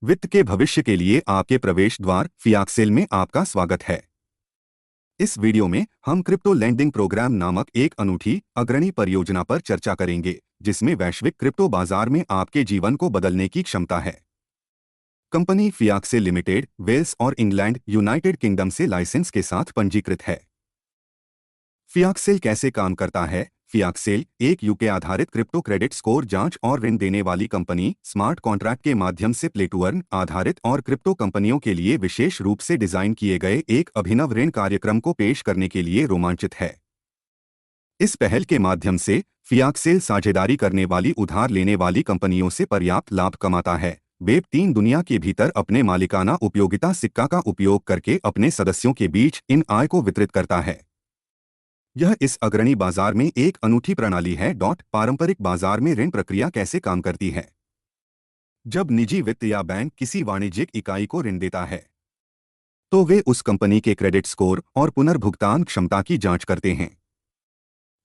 वित्त के भविष्य के लिए आपके प्रवेश द्वार फियाक्सेल में आपका स्वागत है। इस वीडियो में हम क्रिप्टो लेंडिंग प्रोग्राम नामक एक अनूठी अग्रणी परियोजना पर चर्चा करेंगे, जिसमें वैश्विक क्रिप्टो बाजार में आपके जीवन को बदलने की क्षमता है। कंपनी फियाक्सेल लिमिटेड वेल्स और इंग्लैंड यूनाइटेड किंगडम से लाइसेंस के साथ पंजीकृत है। फियाक्सेल कैसे काम करता है? फियाक्सेल एक यूके आधारित क्रिप्टो क्रेडिट स्कोर जांच और ऋण देने वाली कंपनी स्मार्ट कॉन्ट्रैक्ट के माध्यम से प्लेटूअर्न आधारित और क्रिप्टो कंपनियों के लिए विशेष रूप से डिजाइन किए गए एक अभिनव ऋण कार्यक्रम को पेश करने के लिए रोमांचित है। इस पहल के माध्यम से फियाक्सेल साझेदारी करने वाली उधार लेने वाली कंपनियों से पर्याप्त लाभ कमाता है। वेब 3 दुनिया के भीतर अपने मालिकाना उपयोगिता सिक्का का उपयोग करके अपने सदस्यों के बीच इन आय को वितरित करता है। यह इस अग्रणी बाजार में एक अनूठी प्रणाली है। पारंपरिक बाजार में ऋण प्रक्रिया कैसे काम करती है? जब निजी वित्त या बैंक किसी वाणिज्यिक इकाई को ऋण देता है, तो वे उस कंपनी के क्रेडिट स्कोर और पुनर्भुगतान क्षमता की जांच करते हैं।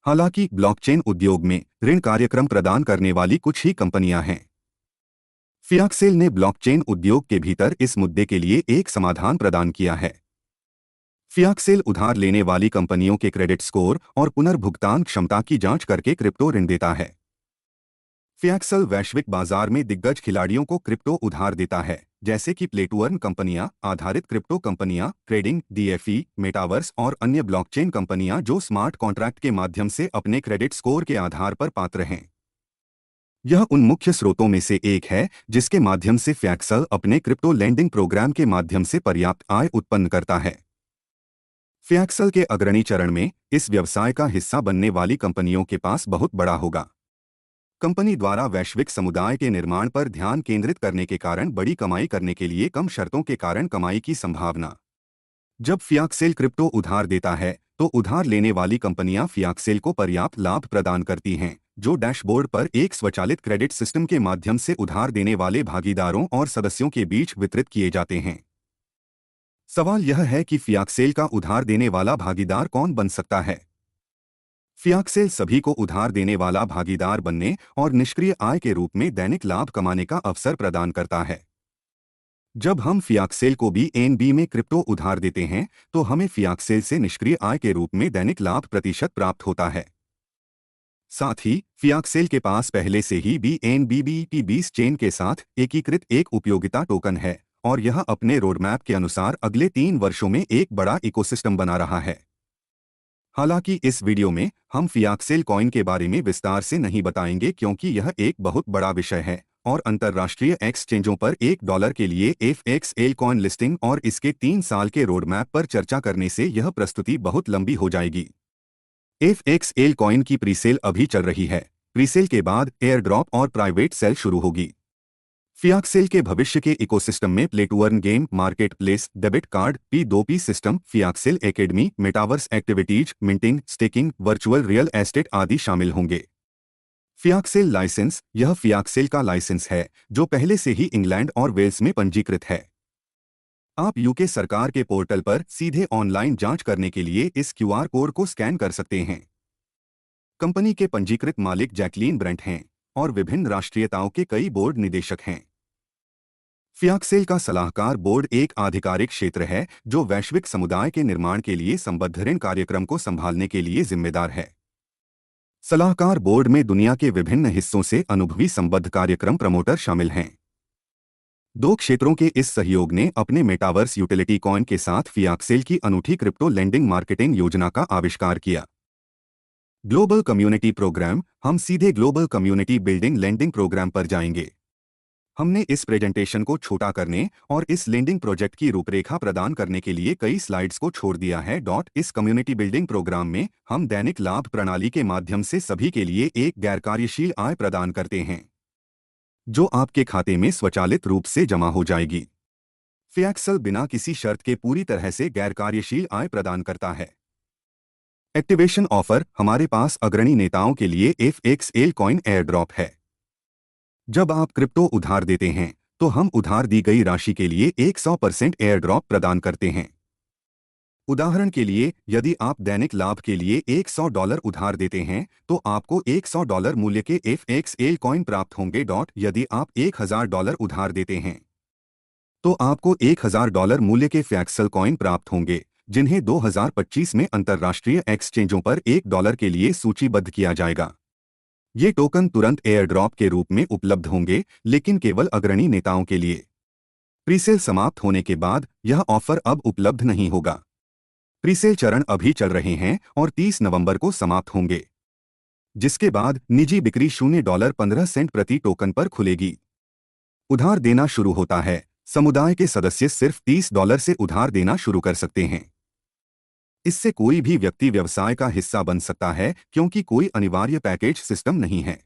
हालांकि ब्लॉकचेन उद्योग में ऋण कार्यक्रम प्रदान करने वाली कुछ ही कंपनियां हैं। फियाक्सेल ने ब्लॉकचेन उद्योग के भीतर इस मुद्दे के लिए एक समाधान प्रदान किया है। फियाक्सेल उधार लेने वाली कंपनियों के क्रेडिट स्कोर और पुनर्भुगतान क्षमता की जांच करके क्रिप्टो ऋण देता है। फियाक्सेल वैश्विक बाजार में दिग्गज खिलाड़ियों को क्रिप्टो उधार देता है, जैसे कि प्लेटूअर्न कंपनियां, आधारित क्रिप्टो कंपनियां, ट्रेडिंग, डीएफई, मेटावर्स और अन्य ब्लॉकचेन कंपनियां जो स्मार्ट कॉन्ट्रैक्ट के माध्यम से अपने क्रेडिट स्कोर के आधार पर पात्र हैं। यह उन मुख्य स्रोतों में से एक है जिसके माध्यम से फियाक्सेल अपने क्रिप्टो लेंडिंग प्रोग्राम के माध्यम से पर्याप्त आय उत्पन्न करता है। फियाक्सेल के अग्रणी चरण में इस व्यवसाय का हिस्सा बनने वाली कंपनियों के पास बहुत बड़ा होगा। कंपनी द्वारा वैश्विक समुदाय के निर्माण पर ध्यान केंद्रित करने के कारण बड़ी कमाई करने के लिए कम शर्तों के कारण कमाई की संभावना। जब फियाक्सेल क्रिप्टो उधार देता है, तो उधार लेने वाली कंपनियां फियाक्सेल को पर्याप्त लाभ प्रदान करती हैं, जो डैशबोर्ड पर एक स्वचालित क्रेडिट सिस्टम के माध्यम से उधार देने वाले भागीदारों और सदस्यों के बीच वितरित किए जाते हैं। सवाल यह है कि फियाक्सेल का उधार देने वाला भागीदार कौन बन सकता है? फियाक्सेल सभी को उधार देने वाला भागीदार बनने और निष्क्रिय आय के रूप में दैनिक लाभ कमाने का अवसर प्रदान करता है। जब हम फियाक्सेल को बीएनबी में क्रिप्टो उधार देते हैं, तो हमें फियाक्सेल से निष्क्रिय आय के रूप में दैनिक लाभ प्रतिशत प्राप्त होता है। साथ ही फियाक्सेल के पास पहले से ही BNB-BT20 चेन के साथ एकीकृत एक उपयोगिता टोकन है, और यह अपने रोडमैप के अनुसार अगले 3 वर्षों में एक बड़ा इकोसिस्टम बना रहा है। हालांकि इस वीडियो में हम फियाक्सेल कॉइन के बारे में विस्तार से नहीं बताएंगे, क्योंकि यह एक बहुत बड़ा विषय है और अंतर्राष्ट्रीय एक्सचेंजों पर $1 के लिए FXL कॉइन लिस्टिंग और इसके 3 साल के रोडमैप पर चर्चा करने से यह प्रस्तुति बहुत लंबी हो जाएगी। FXL कॉइन की प्रीसेल अभी चल रही है। प्रीसेल के बाद एयर ड्रॉप और प्राइवेट सेल शुरू होगी। फियाक्सेल के भविष्य के इकोसिस्टम में play to earn game marketplace, debit card, P2P system, Fiaxel academy, metaverse activities, minting, staking, virtual real estate आदि शामिल होंगे। फियाक्सेल लाइसेंस, यह फियाक्सेल का लाइसेंस है जो पहले से ही इंग्लैंड और वेल्स में पंजीकृत है। आप यूके सरकार के पोर्टल पर सीधे ऑनलाइन जांच करने के लिए इस QR कोड को स्कैन कर सकते हैं। कंपनी के पंजीकृत मालिक जैकलीन ब्रेंट हैं और विभिन्न राष्ट्रीयताओं के कई बोर्ड निदेशक हैं। फियाक्सेल का सलाहकार बोर्ड एक आधिकारिक क्षेत्र है जो वैश्विक समुदाय के निर्माण के लिए संबद्ध ऋण कार्यक्रम को संभालने के लिए जिम्मेदार है। सलाहकार बोर्ड में दुनिया के विभिन्न हिस्सों से अनुभवी संबद्ध कार्यक्रम प्रमोटर शामिल हैं। 2 क्षेत्रों के इस सहयोग ने अपने मेटावर्स यूटिलिटी कॉइन के साथ फियाक्सेल की अनूठी क्रिप्टो लेंडिंग मार्केटिंग योजना का आविष्कार किया। ग्लोबल कम्युनिटी प्रोग्राम, हम सीधे global community building lending program पर जाएंगे। हमने इस प्रेजेंटेशन को छोटा करने और इस लेंडिंग प्रोजेक्ट की रूपरेखा प्रदान करने के लिए कई स्लाइड्स को छोड़ दिया है। इस कम्युनिटी बिल्डिंग प्रोग्राम में हम दैनिक लाभ प्रणाली के माध्यम से सभी के लिए एक गैर कार्यशील आय प्रदान करते हैं, जो आपके खाते में स्वचालित रूप से जमा हो जाएगी। फियाक्सेल बिना किसी शर्त के पूरी तरह से गैर कार्यशील आय प्रदान करता है। एक्टिवेशन ऑफर, हमारे पास अग्रणी नेताओं के लिए FXL कॉइन एयर ड्रॉप है। जब आप क्रिप्टो उधार देते हैं, तो हम उधार दी गई राशि के लिए 100% एयर ड्रॉप प्रदान करते हैं। उदाहरण के लिए, यदि आप दैनिक लाभ के लिए $100 उधार देते हैं, तो आपको $100 मूल्य के FXL कॉइन प्राप्त होंगे। यदि आप $1000 उधार देते हैं, तो आपको $1000 मूल्य के फियाक्सेल कॉइन प्राप्त होंगे, जिन्हें 2025 में अंतर्राष्ट्रीय एक्सचेंजों पर $1 के लिए सूचीबद्ध किया जाएगा। ये टोकन तुरंत एयर ड्रॉप के रूप में उपलब्ध होंगे, लेकिन केवल अग्रणी नेताओं के लिए। प्रीसेल समाप्त होने के बाद यह ऑफर अब उपलब्ध नहीं होगा। प्रीसेल चरण अभी चल रहे हैं और 30 नवंबर को समाप्त होंगे, जिसके बाद निजी बिक्री $0.15 प्रति टोकन पर खुलेगी। उधार देना शुरू होता है। समुदाय के सदस्य सिर्फ $30 से उधार देना शुरू कर सकते हैं। इससे कोई भी व्यक्ति व्यवसाय का हिस्सा बन सकता है, क्योंकि कोई अनिवार्य पैकेज सिस्टम नहीं है।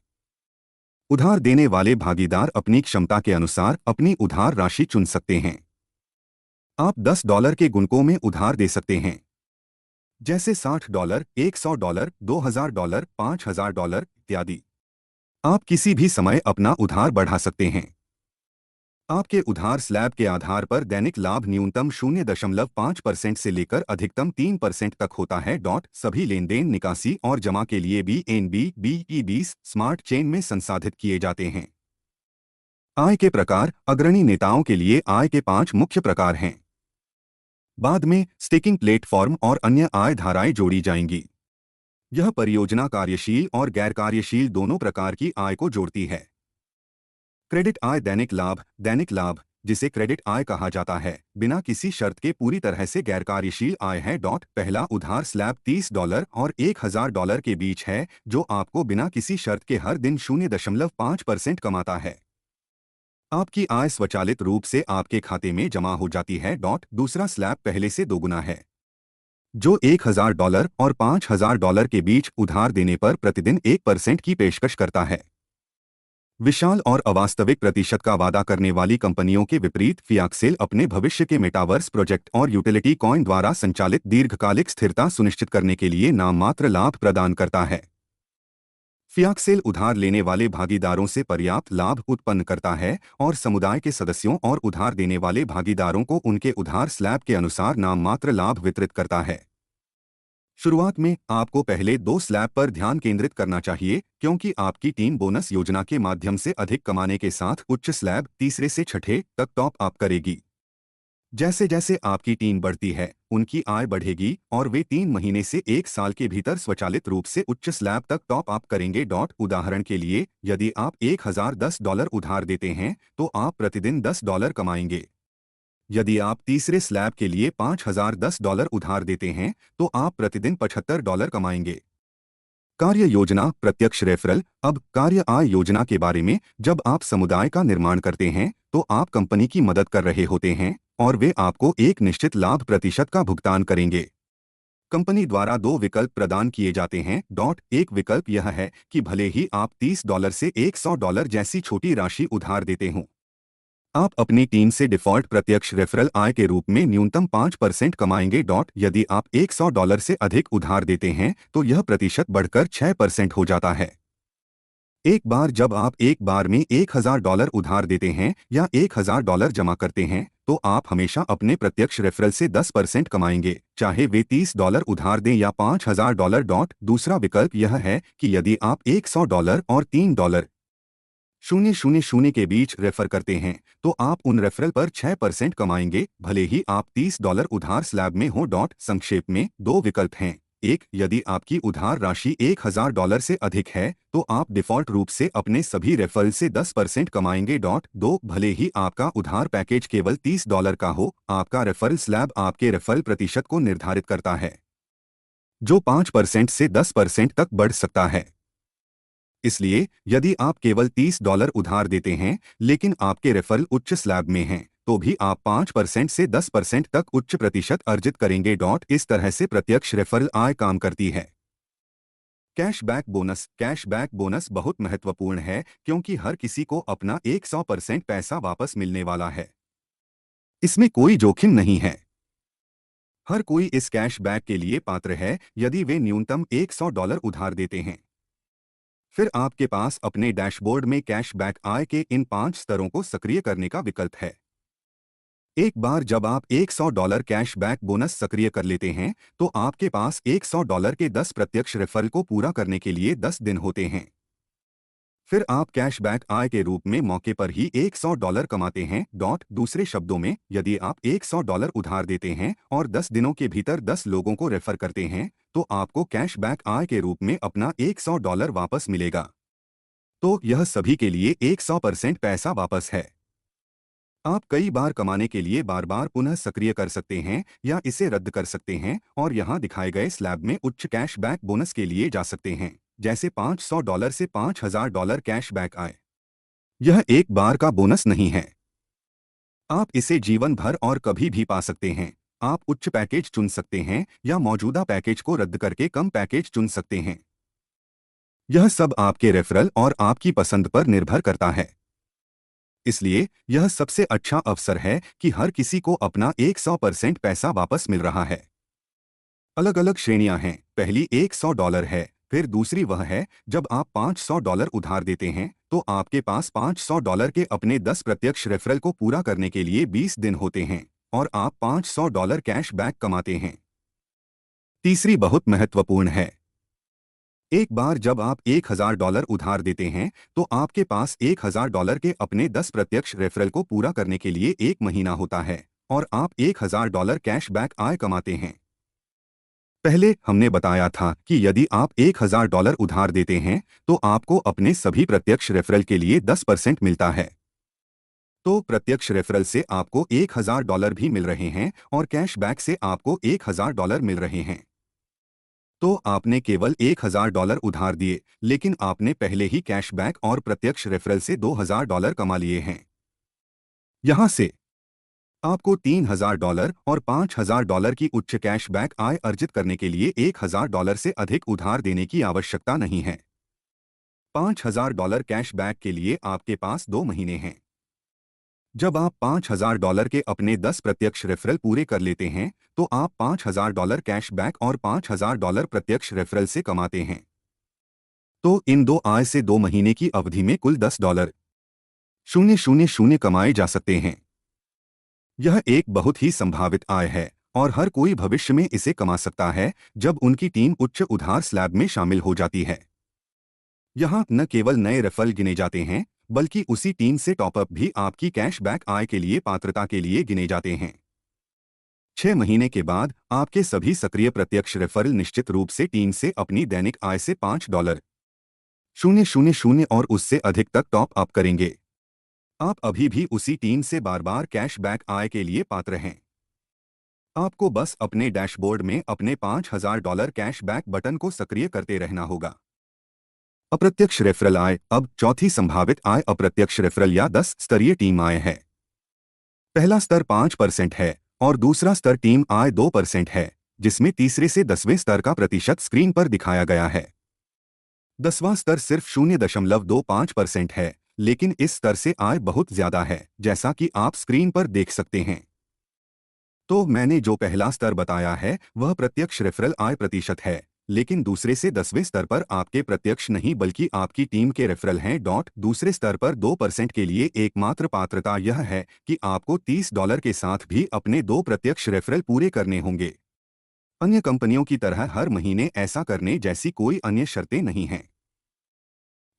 उधार देने वाले भागीदार अपनी क्षमता के अनुसार अपनी उधार राशि चुन सकते हैं। आप $10 के गुणकों में उधार दे सकते हैं, जैसे $60, $100, $2000, $5000 इत्यादि। आप किसी भी समय अपना उधार बढ़ा सकते हैं। आपके उधार स्लैब के आधार पर दैनिक लाभ न्यूनतम 0.5% से लेकर अधिकतम 3% तक होता है। सभी लेन देन, निकासी और जमा के लिए BNB/BE20 स्मार्ट चेन में संसाधित किए जाते हैं। आय के प्रकार। अग्रणी नेताओं के लिए आय के 5 मुख्य प्रकार हैं। बाद में स्टेकिंग प्लेटफॉर्म और अन्य आय धाराएं जोड़ी जाएंगी। यह परियोजना कार्यशील और गैर कार्यशील दोनों प्रकार की आय को जोड़ती है। क्रेडिट आय। दैनिक लाभ, जिसे क्रेडिट आय कहा जाता है, बिना किसी शर्त के पूरी तरह से गैर कार्यशील आय है। पहला उधार स्लैब $30 और $1000 के बीच है, जो आपको बिना किसी शर्त के हर दिन 0.5% कमाता है। आपकी आय स्वचालित रूप से आपके खाते में जमा हो जाती है। दूसरा स्लैब पहले से दोगुना है, जो $1000 और $5000 के बीच उधार देने पर प्रतिदिन 1% की पेशकश करता है। विशाल और अवास्तविक प्रतिशत का वादा करने वाली कंपनियों के विपरीत, फियाक्सेल अपने भविष्य के मेटावर्स प्रोजेक्ट और यूटिलिटी कॉइन द्वारा संचालित दीर्घकालिक स्थिरता सुनिश्चित करने के लिए नाममात्र लाभ प्रदान करता है। फियाक्सेल उधार लेने वाले भागीदारों से पर्याप्त लाभ उत्पन्न करता है और समुदाय के सदस्यों और उधार देने वाले भागीदारों को उनके उधार स्लैब के अनुसार नाममात्र लाभ वितरित करता है। शुरुआत में आपको पहले 2 स्लैब पर ध्यान केंद्रित करना चाहिए, क्योंकि आपकी टीम बोनस योजना के माध्यम से अधिक कमाने के साथ उच्च स्लैब 3 से 6 तक टॉप अप करेगी। जैसे जैसे आपकी टीम बढ़ती है, उनकी आय बढ़ेगी और वे 3 महीने से 1 साल के भीतर स्वचालित रूप से उच्च स्लैब तक टॉप अप करेंगे। उदाहरण के लिए, यदि आप $1010 उधार देते हैं, तो आप प्रतिदिन $10 कमाएंगे। यदि आप तीसरे स्लैब के लिए $5010 उधार देते हैं, तो आप प्रतिदिन $75 कमाएंगे। कार्य योजना। प्रत्यक्ष रेफरल। अब कार्य आय योजना के बारे में। जब आप समुदाय का निर्माण करते हैं, तो आप कंपनी की मदद कर रहे होते हैं और वे आपको एक निश्चित लाभ प्रतिशत का भुगतान करेंगे। कंपनी द्वारा 2 विकल्प प्रदान किए जाते हैं। एक विकल्प यह है कि भले ही आप $30 से $100 जैसी छोटी राशि उधार देते हों, आप अपनी टीम से डिफ़ॉल्ट प्रत्यक्ष रेफरल आय के रूप में न्यूनतम 5% कमाएंगे। यदि आप $100 से अधिक उधार देते हैं, तो यह प्रतिशत बढ़कर 6% हो जाता है। एक बार जब आप एक बार में $1000 उधार देते हैं या $1000 जमा करते हैं, तो आप हमेशा अपने प्रत्यक्ष रेफरल से 10% कमाएंगे, चाहे वे $30 उधार दें या $5000। दूसरा विकल्प यह है कि यदि आप $100 और $3.000 के बीच रेफर करते हैं, तो आप उन रेफरल पर 6% कमाएंगे, भले ही आप $30 उधार स्लैब में हो। संक्षेप में 2 विकल्प हैं। एक, यदि आपकी उधार राशि $1000 से अधिक है, तो आप डिफ़ॉल्ट रूप से अपने सभी रेफरल से 10% कमाएंगे। 2, भले ही आपका उधार पैकेज केवल $30 का हो, आपका रेफरल स्लैब आपके रेफरल प्रतिशत को निर्धारित करता है, जो 5% से 10% तक बढ़ सकता है। इसलिए यदि आप केवल $30 उधार देते हैं, लेकिन आपके रेफरल उच्च स्लैब में हैं, तो भी आप 5% से 10% तक उच्च प्रतिशत अर्जित करेंगे। इस तरह से प्रत्यक्ष रेफरल आय काम करती है। Cashback bonus. कैशबैक बोनस बहुत महत्वपूर्ण है, क्योंकि हर किसी को अपना 100% पैसा वापस मिलने वाला है। इसमें कोई जोखिम नहीं है। हर कोई इस कैशबैक के लिए पात्र है, यदि वे न्यूनतम $100 उधार देते हैं। फिर आपके पास अपने डैशबोर्ड में कैशबैक आय के इन 5 स्तरों को सक्रिय करने का विकल्प है। एक बार जब आप $100 कैशबैक बोनस सक्रिय कर लेते हैं, तो आपके पास $100 के 10 प्रत्यक्ष रेफरल को पूरा करने के लिए 10 दिन होते हैं। फिर आप कैशबैक आय के रूप में मौके पर ही $100 कमाते हैं। दूसरे शब्दों में, यदि आप $100 उधार देते हैं और 10 दिनों के भीतर 10 लोगों को रेफर करते हैं, तो आपको कैशबैक आय के रूप में अपना $100 वापस मिलेगा। तो यह सभी के लिए 100% पैसा वापस है। आप कई बार कमाने के लिए बार बार पुनः सक्रिय कर सकते हैं या इसे रद्द कर सकते हैं और यहाँ दिखाए गए स्लैब में उच्च कैशबैक बोनस के लिए जा सकते हैं, जैसे $500 से $5000 कैशबैक आए। यह एक बार का बोनस नहीं है। आप इसे जीवन भर और कभी भी पा सकते हैं। आप उच्च पैकेज चुन सकते हैं या मौजूदा पैकेज को रद्द करके कम पैकेज चुन सकते हैं। यह सब आपके रेफरल और आपकी पसंद पर निर्भर करता है। इसलिए यह सबसे अच्छा अवसर है कि हर किसी को अपना 100% पैसा वापस मिल रहा है। अलग अलग श्रेणियां हैं। पहली $100 है, फिर दूसरी वह है जब आप $500 उधार देते हैं, तो आपके पास $500 के अपने 10 प्रत्यक्ष रेफरल को पूरा करने के लिए 20 दिन होते हैं और आप $500 कैश बैक कमाते हैं। तीसरी बहुत महत्वपूर्ण है। एक बार जब आप $1000 उधार देते हैं, तो आपके पास $1000 के अपने 10 प्रत्यक्ष रेफरल को पूरा करने के लिए 1 महीना होता है और आप $1000 कैशबैक आय कमाते हैं। पहले हमने बताया था कि यदि आप $1000 उधार देते हैं, तो आपको अपने सभी प्रत्यक्ष रेफरल के लिए 10% मिलता है। तो प्रत्यक्ष रेफरल से आपको $1000 भी मिल रहे हैं और कैशबैक से आपको $1000 मिल रहे हैं। तो आपने केवल $1000 उधार दिए, लेकिन आपने पहले ही कैशबैक और प्रत्यक्ष रेफरल से $2000 कमा लिए हैं। यहां से आपको $3000 और $5000 की उच्च कैशबैक आय अर्जित करने के लिए $1000 से अधिक उधार देने की आवश्यकता नहीं है। $5000 कैशबैक के लिए आपके पास 2 महीने हैं। जब आप $5000 के अपने 10 प्रत्यक्ष रेफरल पूरे कर लेते हैं, तो आप $5000 कैशबैक और $5000 प्रत्यक्ष रेफरल से कमाते हैं। तो इन दो आय से 2 महीने की अवधि में कुल $10,000 कमाए जा सकते हैं। यह एक बहुत ही संभावित आय है और हर कोई भविष्य में इसे कमा सकता है जब उनकी टीम उच्च उधार स्लैब में शामिल हो जाती है। यहाँ न केवल नए रेफरल गिने जाते हैं, बल्कि उसी टीम से टॉपअप भी आपकी कैशबैक आय के लिए पात्रता के लिए गिने जाते हैं। 6 महीने के बाद आपके सभी सक्रिय प्रत्यक्ष रेफरल निश्चित रूप से टीम से अपनी दैनिक आय से $5,000 और उससे अधिक तक टॉप अप करेंगे। आप अभी भी उसी टीम से बार बार कैशबैक आय के लिए पात्र हैं। आपको बस अपने डैशबोर्ड में अपने $5000 कैशबैक बटन को सक्रिय करते रहना होगा। अप्रत्यक्ष रेफरल आय। अब चौथी संभावित आय अप्रत्यक्ष रेफरल या 10 स्तरीय टीम आय है। पहला स्तर 5% है और दूसरा स्तर टीम आय 2% है, जिसमें तीसरे से 10वें स्तर का प्रतिशत स्क्रीन पर दिखाया गया है। 10वां स्तर सिर्फ 0.25% है, लेकिन इस स्तर से आय बहुत ज्यादा है, जैसा कि आप स्क्रीन पर देख सकते हैं। तो मैंने जो पहला स्तर बताया है वह प्रत्यक्ष रेफरल आय प्रतिशत है, लेकिन दूसरे से 10वें स्तर पर आपके प्रत्यक्ष नहीं बल्कि आपकी टीम के रेफरल हैं। दूसरे स्तर पर 2% के लिए एकमात्र पात्रता यह है कि आपको $30 के साथ भी अपने 2 प्रत्यक्ष रेफरल पूरे करने होंगे। अन्य कंपनियों की तरह हर महीने ऐसा करने जैसी कोई अन्य शर्तें नहीं हैं।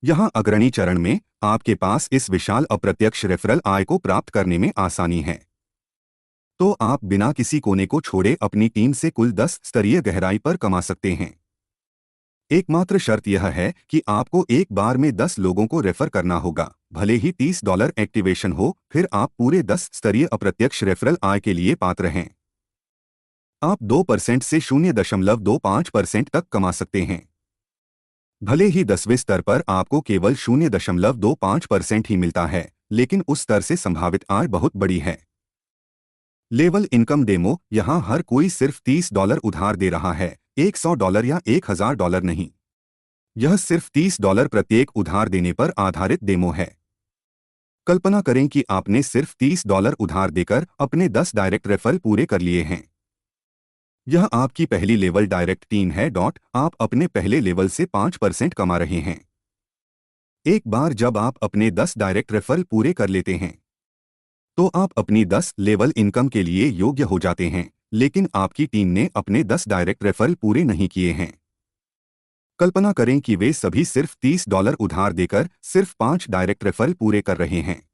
यहाँ अग्रणी चरण में आपके पास इस विशाल अप्रत्यक्ष रेफरल आय को प्राप्त करने में आसानी है। तो आप बिना किसी कोने को छोड़े अपनी टीम से कुल 10 स्तरीय गहराई पर कमा सकते हैं। एकमात्र शर्त यह है कि आपको एक बार में 10 लोगों को रेफर करना होगा, भले ही $30 एक्टिवेशन हो, फिर आप पूरे 10 स्तरीय अप्रत्यक्ष रेफरल आय के लिए पात्र हैं। आप 2% से 0.25% तक कमा सकते हैं। भले ही 10वें स्तर पर आपको केवल 0.25% ही मिलता है, लेकिन उस स्तर से संभावित आय बहुत बड़ी है। Level income demo. यहाँ हर कोई सिर्फ $30 उधार दे रहा है, $100 या $1000 नहीं। यह सिर्फ $30 प्रत्येक उधार देने पर आधारित डेमो है। कल्पना करें कि आपने सिर्फ $30 उधार देकर अपने 10 डायरेक्ट रेफरल पूरे कर लिए हैं। यह आपकी पहली लेवल डायरेक्ट टीम है। आप अपने पहले लेवल से 5% कमा रहे हैं। एक बार जब आप अपने 10 डायरेक्ट रेफरल पूरे कर लेते हैं, तो आप अपनी 10 लेवल इनकम के लिए योग्य हो जाते हैं, लेकिन आपकी टीम ने अपने 10 डायरेक्ट रेफरल पूरे नहीं किए हैं। कल्पना करें कि वे सभी सिर्फ $30 उधार देकर सिर्फ 5 डायरेक्ट रेफरल पूरे कर रहे हैं।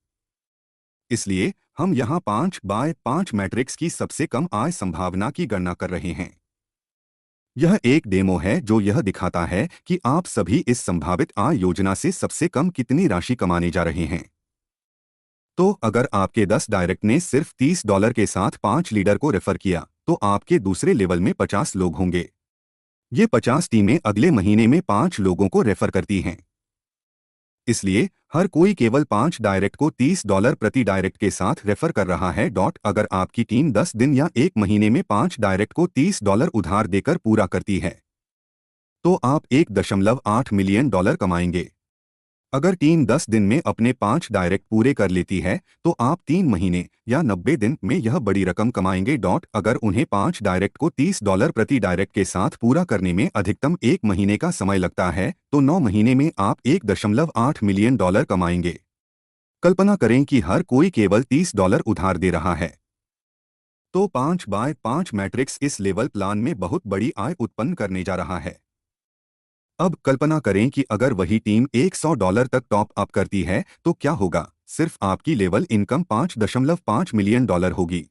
इसलिए हम यहां 5/5 मैट्रिक्स की सबसे कम आय संभावना की गणना कर रहे हैं। यह एक डेमो है जो यह दिखाता है कि आप सभी इस संभावित आय योजना से सबसे कम कितनी राशि कमाने जा रहे हैं। तो अगर आपके 10 डायरेक्ट ने सिर्फ $30 के साथ 5 लीडर को रेफर किया, तो आपके दूसरे लेवल में 50 लोग होंगे। ये 50 टीमें अगले महीने में 5 लोगों को रेफर करती हैं। इसलिए हर कोई केवल 5 डायरेक्ट को $30 प्रति डायरेक्ट के साथ रेफर कर रहा है। अगर आपकी टीम 10 दिन या 1 महीने में 5 डायरेक्ट को $30 उधार देकर पूरा करती है, तो आप $1.8 मिलियन कमाएंगे। अगर टीम 10 दिन में अपने 5 डायरेक्ट पूरे कर लेती है, तो आप 3 महीने या 90 दिन में यह बड़ी रकम कमाएंगे। अगर उन्हें 5 डायरेक्ट को $30 प्रति डायरेक्ट के साथ पूरा करने में अधिकतम 1 महीने का समय लगता है, तो 9 महीने में आप $1.8 मिलियन कमाएंगे। कल्पना करें कि हर कोई केवल $30 उधार दे रहा है। तो 5/5 मैट्रिक्स इस लेवल प्लान में बहुत बड़ी आय उत्पन्न करने जा रहा है। अब कल्पना करें कि अगर वही टीम $100 तक टॉप अप करती है, तो क्या होगा? सिर्फ आपकी लेवल इनकम $5.5 मिलियन होगी।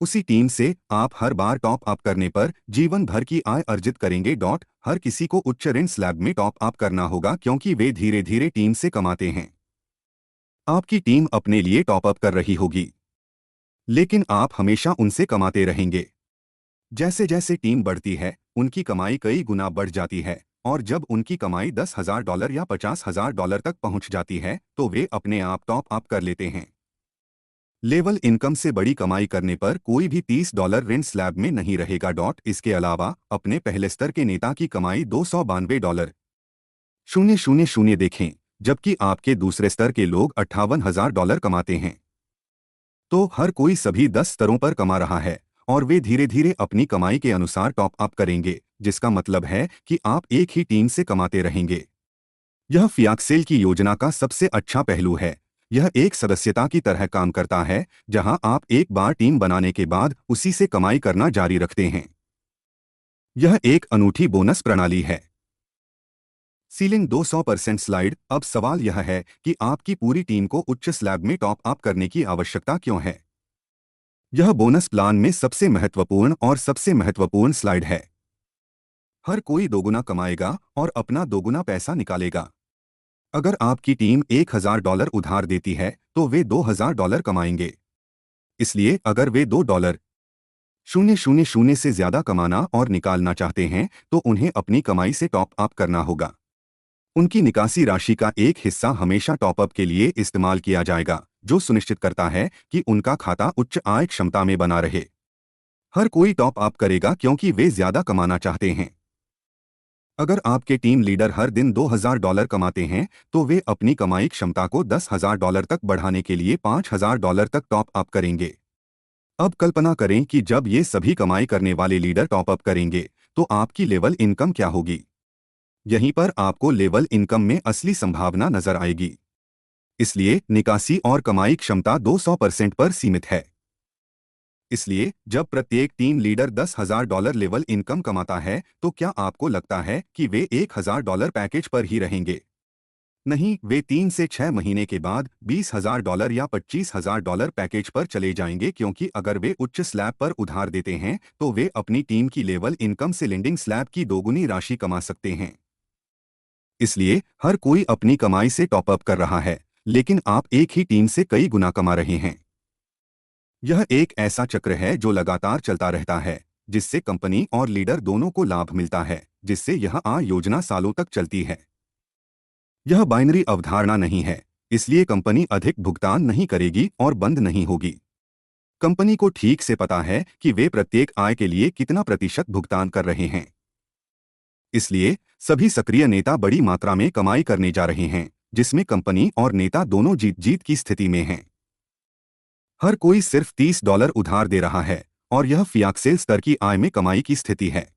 उसी टीम से आप हर बार टॉप अप करने पर जीवन भर की आय अर्जित करेंगे। हर किसी को उच्च ऋण स्लैब में टॉप अप करना होगा क्योंकि वे धीरे धीरे टीम से कमाते हैं। आपकी टीम अपने लिए टॉप अप कर रही होगी, लेकिन आप हमेशा उनसे कमाते रहेंगे। जैसे जैसे टीम बढ़ती है, उनकी कमाई कई गुना बढ़ जाती है, और जब उनकी कमाई $10,000 या $50,000 तक पहुंच जाती है, तो वे अपने आप टॉप अप कर लेते हैं। लेवल इनकम से बड़ी कमाई करने पर कोई भी $30 ऋण स्लैब में नहीं रहेगा। इसके अलावा अपने पहले स्तर के नेता की कमाई $292,000 देखें, जबकि आपके दूसरे स्तर के लोग $58,000 कमाते हैं। तो हर कोई सभी 10 स्तरों पर कमा रहा है, और वे धीरे धीरे अपनी कमाई के अनुसार टॉप अप करेंगे, जिसका मतलब है कि आप एक ही टीम से कमाते रहेंगे। यह फियाक्सेल की योजना का सबसे अच्छा पहलू है। यह एक सदस्यता की तरह काम करता है, जहां आप एक बार टीम बनाने के बाद उसी से कमाई करना जारी रखते हैं। यह एक अनूठी बोनस प्रणाली है। Ceiling 200% slide. अब सवाल यह है कि आपकी पूरी टीम को उच्च स्लैब में टॉप अप करने की आवश्यकता क्यों है? यह बोनस प्लान में सबसे महत्वपूर्ण और सबसे महत्वपूर्ण स्लाइड है। हर कोई दोगुना कमाएगा और अपना दोगुना पैसा निकालेगा। अगर आपकी टीम $1,000 उधार देती है, तो वे $2,000 कमाएंगे। इसलिए अगर वे $2.000 से ज्यादा कमाना और निकालना चाहते हैं, तो उन्हें अपनी कमाई से टॉप अप करना होगा। उनकी निकासी राशि का एक हिस्सा हमेशा टॉप अप के लिए इस्तेमाल किया जाएगा, जो सुनिश्चित करता है कि उनका खाता उच्च आय क्षमता में बना रहे। हर कोई टॉप अप करेगा क्योंकि वे ज्यादा कमाना चाहते हैं। अगर आपके टीम लीडर हर दिन $2,000 कमाते हैं, तो वे अपनी कमाई क्षमता को $10,000 तक बढ़ाने के लिए $5,000 तक टॉप अप करेंगे। अब कल्पना करें कि जब ये सभी कमाई करने वाले लीडर टॉप अप करेंगे, तो आपकी लेवल इनकम क्या होगी? यहीं पर आपको लेवल इनकम में असली संभावना नजर आएगी। इसलिए निकासी और कमाई क्षमता 200% पर सीमित है। इसलिए जब प्रत्येक टीम लीडर $10,000 लेवल इनकम कमाता है, तो क्या आपको लगता है कि वे $1,000 पैकेज पर ही रहेंगे? नहीं, वे 3 से 6 महीने के बाद $20,000 या $25,000 पैकेज पर चले जाएंगे, क्योंकि अगर वे उच्च स्लैब पर उधार देते हैं, तो वे अपनी टीम की लेवल इनकम से लेंडिंग स्लैब की दोगुनी राशि कमा सकते हैं। इसलिए हर कोई अपनी कमाई से टॉप अप कर रहा है, लेकिन आप एक ही टीम से कई गुना कमा रहे हैं। यह एक ऐसा चक्र है जो लगातार चलता रहता है, जिससे कंपनी और लीडर दोनों को लाभ मिलता है, जिससे यह आय योजना सालों तक चलती है। यह बाइनरी अवधारणा नहीं है, इसलिए कंपनी अधिक भुगतान नहीं करेगी और बंद नहीं होगी। कंपनी को ठीक से पता है कि वे प्रत्येक आय के लिए कितना प्रतिशत भुगतान कर रहे हैं। इसलिए सभी सक्रिय नेता बड़ी मात्रा में कमाई करने जा रहे हैं, जिसमें कंपनी और नेता दोनों जीत जीत की स्थिति में हैं। हर कोई सिर्फ $30 उधार दे रहा है, और यह फियाक्सेल स्तर की आय में कमाई की स्थिति है।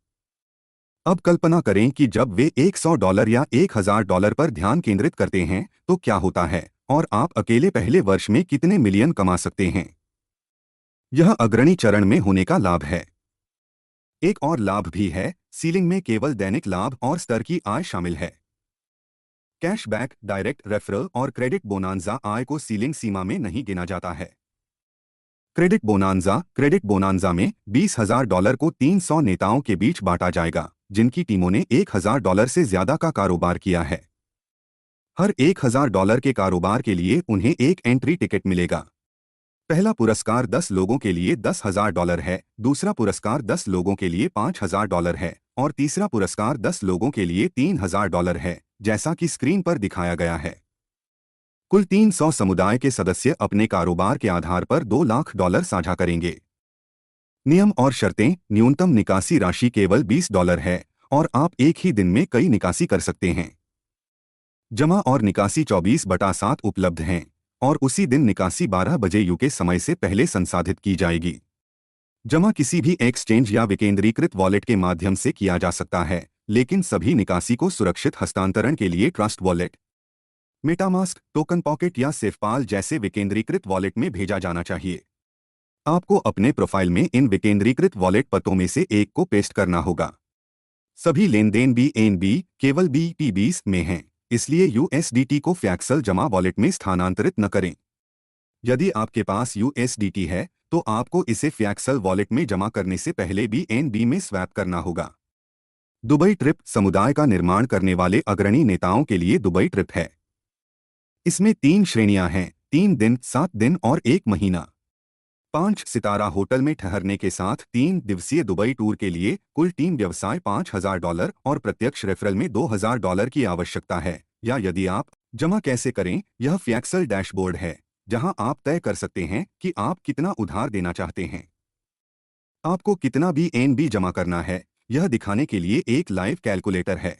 अब कल्पना करें कि जब वे $100 या $1,000 पर ध्यान केंद्रित करते हैं, तो क्या होता है, और आप अकेले पहले वर्ष में कितने मिलियन कमा सकते हैं। यह अग्रणी चरण में होने का लाभ है। एक और लाभ भी है, सीलिंग में केवल दैनिक लाभ और स्तर की आय शामिल है। कैशबैक, डायरेक्ट रेफरल और क्रेडिट बोनांजा आय को सीलिंग सीमा में नहीं गिना जाता है। क्रेडिट बोनांजा में $20,000 को 300 नेताओं के बीच बांटा जाएगा, जिनकी टीमों ने $1,000 से ज्यादा का कारोबार किया है। हर $1,000 के कारोबार के लिए उन्हें एक एंट्री टिकट मिलेगा। पहला पुरस्कार 10 लोगों के लिए $10,000 है, दूसरा पुरस्कार 10 लोगों के लिए $5,000 है और तीसरा पुरस्कार 10 लोगों के लिए $3,000 है, जैसा कि स्क्रीन पर दिखाया गया है। कुल 300 समुदाय के सदस्य अपने कारोबार के आधार पर $2 लाख साझा करेंगे। नियम और शर्तें: न्यूनतम निकासी राशि केवल $20 है और आप एक ही दिन में कई निकासी कर सकते हैं। जमा और निकासी 24/7 उपलब्ध हैं और उसी दिन निकासी 12 बजे यूके समय से पहले संसाधित की जाएगी। जमा किसी भी एक्सचेंज या विकेंद्रीकृत वॉलेट के माध्यम से किया जा सकता है, लेकिन सभी निकासी को सुरक्षित हस्तांतरण के लिए trust wallet, MetaMask, token pocket या सेफपाल जैसे विकेंद्रीकृत वॉलेट में भेजा जाना चाहिए। आपको अपने प्रोफाइल में इन विकेंद्रीकृत वॉलेट पतों में से एक को पेस्ट करना होगा। सभी लेनदेन BNB केवल BTBs में हैं, इसलिए USDT को फ्यैक्सल जमा वॉलेट में स्थानांतरित न करें। यदि आपके पास USDT है, तो आपको इसे फ्यैक्सल वॉलेट में जमा करने से पहले BNB में स्वैप करना होगा। दुबई ट्रिप समुदाय का निर्माण करने वाले अग्रणी नेताओं के लिए दुबई ट्रिप है। इसमें 3 श्रेणियां हैं: 3 दिन, 7 दिन और 1 महीना। 5 सितारा होटल में ठहरने के साथ 3 दिवसीय दुबई टूर के लिए कुल टीम व्यवसाय $5,000 और प्रत्यक्ष रेफरल में $2,000 की आवश्यकता है। या यदि आप जमा कैसे करें, यह फ्यैक्सल डैशबोर्ड है, जहां आप तय कर सकते हैं कि आप कितना उधार देना चाहते हैं। आपको कितना BNB जमा करना है, यह दिखाने के लिए एक लाइव कैलकुलेटर है।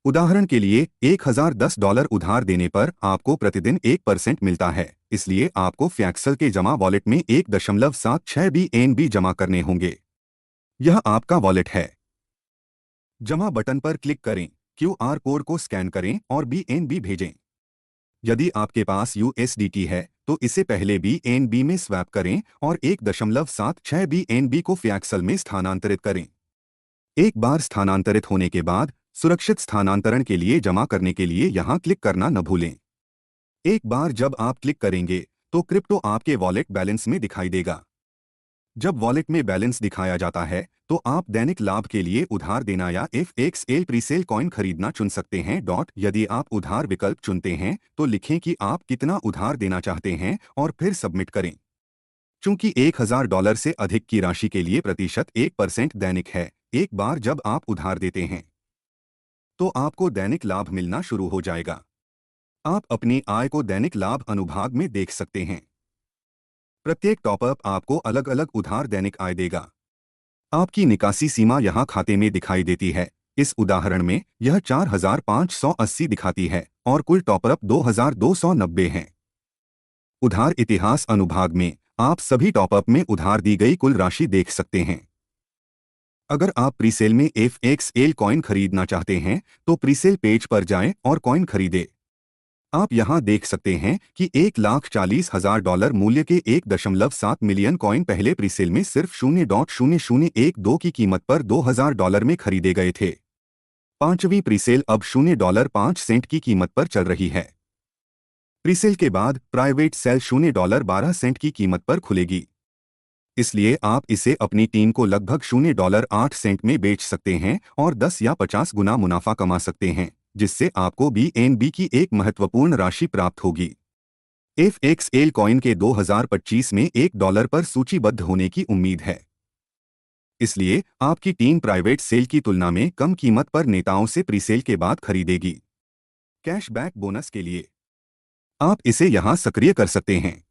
उदाहरण के लिए, $1,010 उधार देने पर आपको प्रतिदिन 1% मिलता है, इसलिए आपको फ्यैक्सल के जमा वॉलेट में 1.76 BNB जमा करने होंगे। यह आपका वॉलेट है। जमा बटन पर क्लिक करें, QR कोड को स्कैन करें और BNB भेजें। यदि आपके पास USDT है, तो इसे पहले BNB में स्वैप करें और 1.76 BNB को फ्यैक्सल में स्थानांतरित करें। एक बार स्थानांतरित होने के बाद सुरक्षित स्थानांतरण के लिए जमा करने के लिए यहां क्लिक करना न भूलें। एक बार जब आप क्लिक करेंगे, तो क्रिप्टो आपके वॉलेट बैलेंस में दिखाई देगा। जब वॉलेट में बैलेंस दिखाया जाता है, तो आप दैनिक लाभ के लिए उधार देना या FXL प्रीसेल कॉइन खरीदना चुन सकते हैं। यदि आप उधार विकल्प चुनते हैं, तो लिखें कि आप कितना उधार देना चाहते हैं और फिर सबमिट करें। चूंकि $1,000 से अधिक की राशि के लिए प्रतिशत 1% दैनिक है, एक बार जब आप उधार देते हैं, तो आपको दैनिक लाभ मिलना शुरू हो जाएगा। आप अपनी आय को दैनिक लाभ अनुभाग में देख सकते हैं। प्रत्येक टॉपअप आपको अलग अलग उधार दैनिक आय देगा। आपकी निकासी सीमा यहां खाते में दिखाई देती है। इस उदाहरण में यह 4,580 दिखाती है और कुल टॉपअप 2,290 हैं। उधार इतिहास अनुभाग में आप सभी टॉपअप में उधार दी गई कुल राशि देख सकते हैं। अगर आप प्रीसेल में FXL कॉइन खरीदना चाहते हैं, तो प्रीसेल पेज पर जाएं और कॉइन खरीदें। आप यहां देख सकते हैं कि $1,40,000 मूल्य के 1.7 मिलियन कॉइन पहले प्रीसेल में सिर्फ 0.0012 की कीमत पर $2,000 में खरीदे गए थे। पांचवी प्रीसेल अब $0.05 की कीमत पर चल रही है। प्रीसेल के बाद प्राइवेट सेल $0.12 की कीमत पर खुलेगी। इसलिए आप इसे अपनी टीम को लगभग $0.08 में बेच सकते हैं और 10 या 50 गुना मुनाफा कमा सकते हैं, जिससे आपको BNB की एक महत्वपूर्ण राशि प्राप्त होगी। FXL कॉइन के 2025 में $1 पर सूचीबद्ध होने की उम्मीद है। इसलिए आपकी टीम प्राइवेट सेल की तुलना में कम कीमत पर नेताओं से प्रीसेल के बाद खरीदेगी। कैशबैक बोनस के लिए आप इसे यहां सक्रिय कर सकते हैं।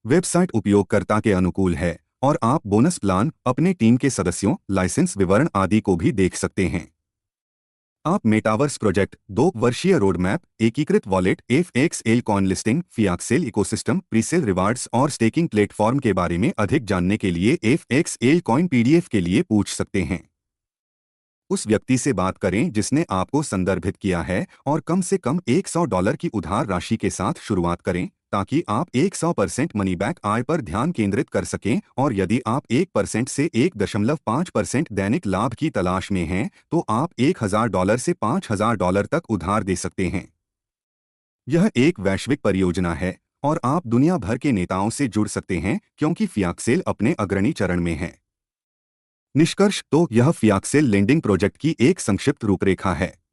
वेबसाइट उपयोगकर्ता के अनुकूल है और आप बोनस प्लान, अपने टीम के सदस्यों, लाइसेंस विवरण आदि को भी देख सकते हैं। आप मेटावर्स प्रोजेक्ट, 2 वर्षीय रोडमैप, एकीकृत wallet, FXL coin listing, Fiaxel ecosystem, presale rewards और स्टेकिंग प्लेटफॉर्म के बारे में अधिक जानने के लिए FXL कॉइन PDF के लिए पूछ सकते हैं। उस व्यक्ति से बात करें जिसने आपको संदर्भित किया है और कम से कम $100 की उधार राशि के साथ शुरुआत करें, ताकि आप 100% मनी बैक आय पर ध्यान केंद्रित कर सकें। और यदि आप 1% से 1.5% दैनिक लाभ की तलाश में हैं, तो आप $1000 से $5000 तक उधार दे सकते हैं। यह एक वैश्विक परियोजना है और आप दुनिया भर के नेताओं से जुड़ सकते हैं क्योंकि फियाक्सेल अपने अग्रणी चरण में है। निष्कर्ष तो यह फियाक्सेल लेंडिंग प्रोजेक्ट की एक संक्षिप्त रूपरेखा है।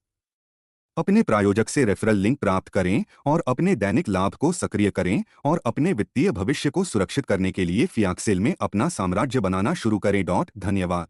अपने प्रायोजक से रेफरल लिंक प्राप्त करें और अपने दैनिक लाभ को सक्रिय करें और अपने वित्तीय भविष्य को सुरक्षित करने के लिए फियाक्सेल में अपना साम्राज्य बनाना शुरू करें। धन्यवाद।